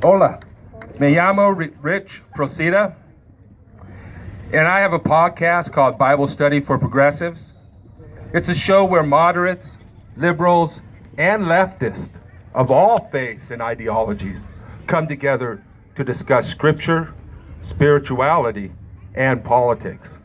Hola, me llamo Rich Procida, and I have a podcast called Bible Study for Progressives. It's a show where moderates, liberals, and leftists of all faiths and ideologies come together to discuss scripture, spirituality, and politics.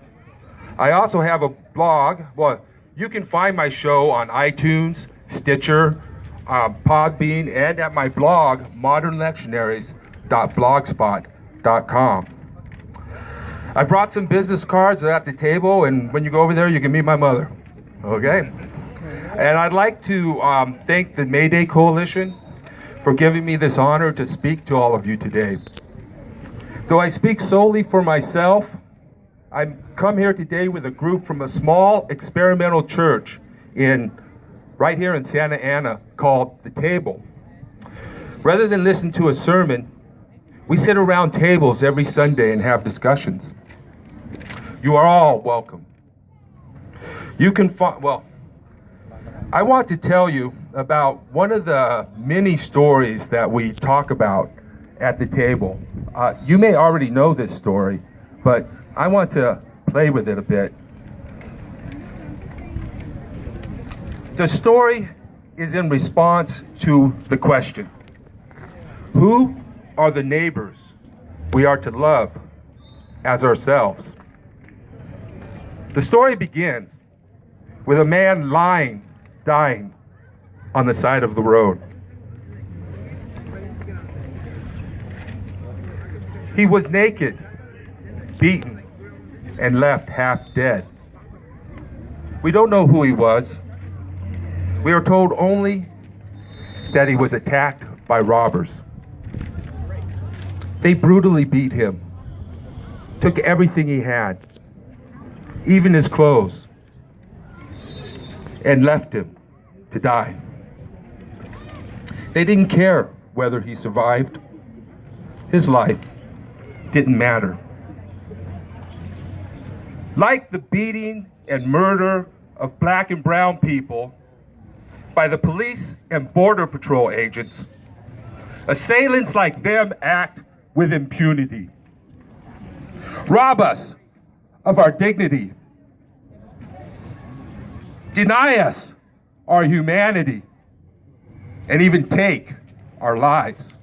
I also have a blog. Well, you can find my show on iTunes, Stitcher, Podbean, and at my blog, modernlectionaries.blogspot.com. I brought some business cards at the table, and when you go over there, you can meet my mother, okay? And I'd like to thank the Mayday Coalition for giving me this honor to speak to all of you today. Though I speak solely for myself, I've come here today with a group from a small experimental church right here in Santa Ana called The Table. Rather than listen to a sermon, we sit around tables every Sunday and have discussions. You are all welcome. You can I want to tell you about one of the many stories that we talk about at the table. You may already know this story, but I want to play with it a bit. The story is in response to the question, who are the neighbors we are to love as ourselves? The story begins with a man dying on the side of the road. He was naked, beaten, and left half dead. We don't know who he was. We are told only that he was attacked by robbers. They brutally beat him, took everything he had, even his clothes, and left him to die. They didn't care whether he survived. His life didn't matter. Like the beating and murder of black and brown people by the police and border patrol agents, assailants like them act with impunity, rob us of our dignity, deny us our humanity, and even take our lives.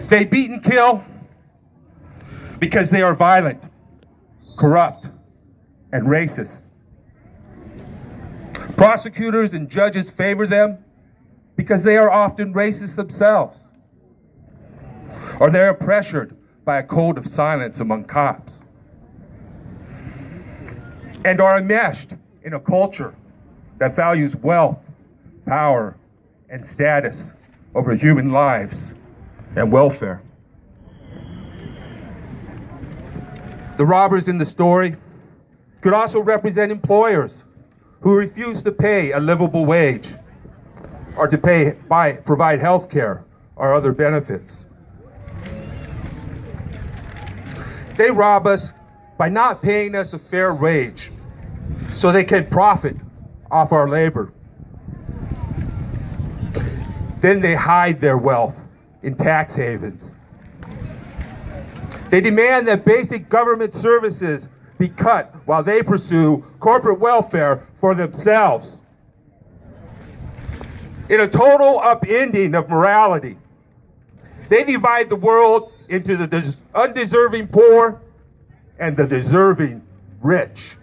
They beat and kill because they are violent, corrupt, and racist. Prosecutors and judges favor them because they are often racist themselves, or they are pressured by a code of silence among cops, and are enmeshed in a culture that values wealth, power, and status over human lives and welfare. The robbers in the story could also represent employers who refuse to pay a livable wage or to provide health care or other benefits. They rob us by not paying us a fair wage so they can profit off our labor. Then they hide their wealth in tax havens. They demand that basic government services be cut while they pursue corporate welfare for themselves. In a total upending of morality, they divide the world into the undeserving poor and the deserving rich.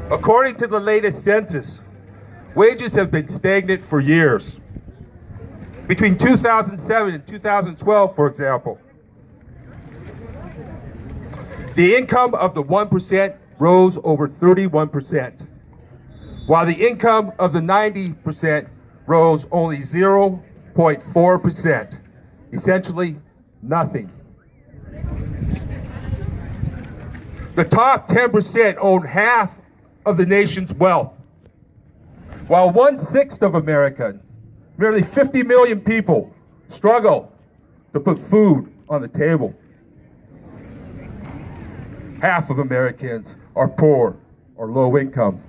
According to the latest census, wages have been stagnant for years. Between 2007 and 2012, for example, the income of the 1% rose over 31%, while the income of the 90% rose only 0.4%, essentially nothing. The top 10% own half of the nation's wealth, while 1/6 of Americans, nearly 50 million people, struggle to put food on the table. Half of Americans are poor or low income,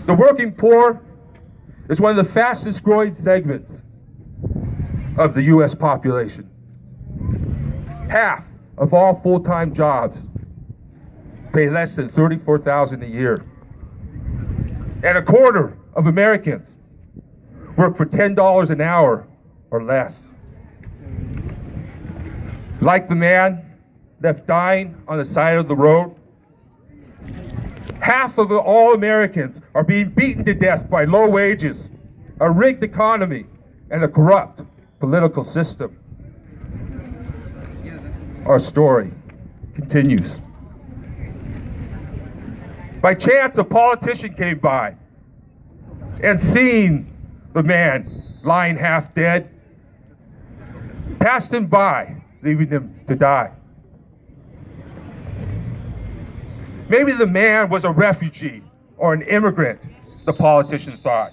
The working poor is one of the fastest growing segments of the U.S. population. Half of all full-time jobs pay less than $34,000 a year. And a quarter of Americans work for $10 an hour or less. Like the man left dying on the side of the road, half of all Americans are being beaten to death by low wages, a rigged economy, and a corrupt political system. Our story continues. By chance, a politician came by and seeing the man lying half dead, passed him by, leaving him to die. Maybe the man was a refugee or an immigrant, the politician thought.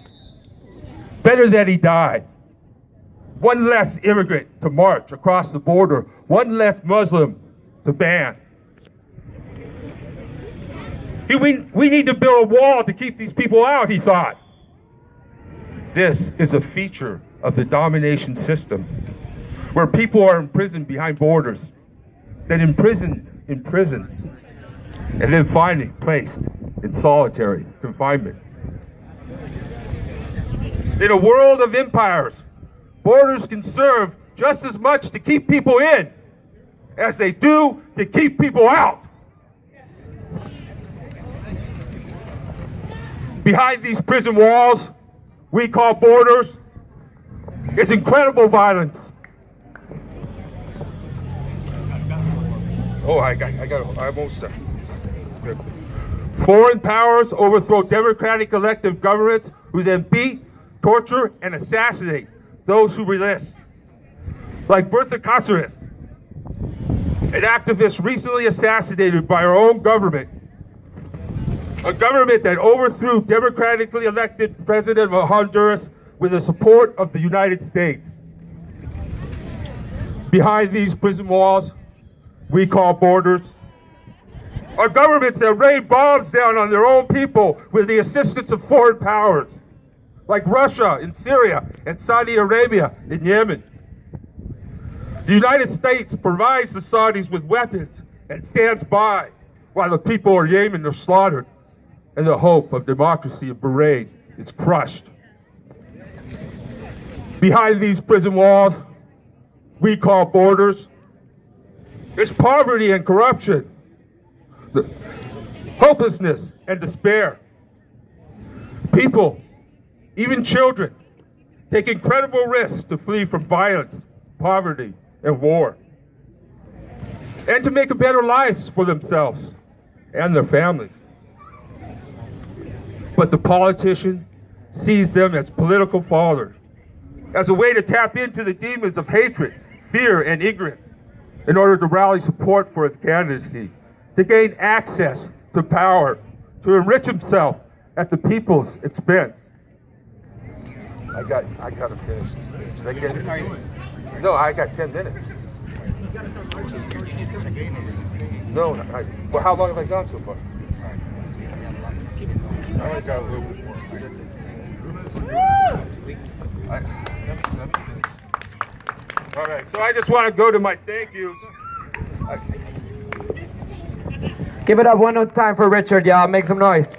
Better that he died. One less immigrant to march across the border, one less Muslim to ban. We need to build a wall to keep these people out, he thought. This is a feature of the domination system, where people are imprisoned behind borders, then imprisoned in prisons, and then finally placed in solitary confinement. In a world of empires, borders can serve just as much to keep people in as they do to keep people out. Behind these prison walls we call borders is incredible violence. Oh, I almost done. Foreign powers overthrow democratic elected governments who then beat, torture, and assassinate those who resist. Like Bertha Cáceres, an activist recently assassinated by our own government. A government that overthrew democratically elected president of Honduras with the support of the United States. Behind these prison walls we call borders are governments that rain bombs down on their own people with the assistance of foreign powers, like Russia in Syria and Saudi Arabia in Yemen. The United States provides the Saudis with weapons and stands by while the people of Yemen are slaughtered and the hope of democracy in Bahrain is crushed. Behind these prison walls we call borders is poverty and corruption, hopelessness and despair. People, even children, take incredible risks to flee from violence, poverty, and war, and to make a better life for themselves and their families. But the politician sees them as political fodder, as a way to tap into the demons of hatred, fear, and ignorance in order to rally support for his candidacy, to gain access to power, to enrich himself at the people's expense. I gotta finish this speech. Did I get it? Sorry. No, I got 10 minutes. No, well, how long have I gone so far? I only got a little bit more. All right, so I just want to go to my thank yous. Give it up one more time for Richard, y'all. Make some noise.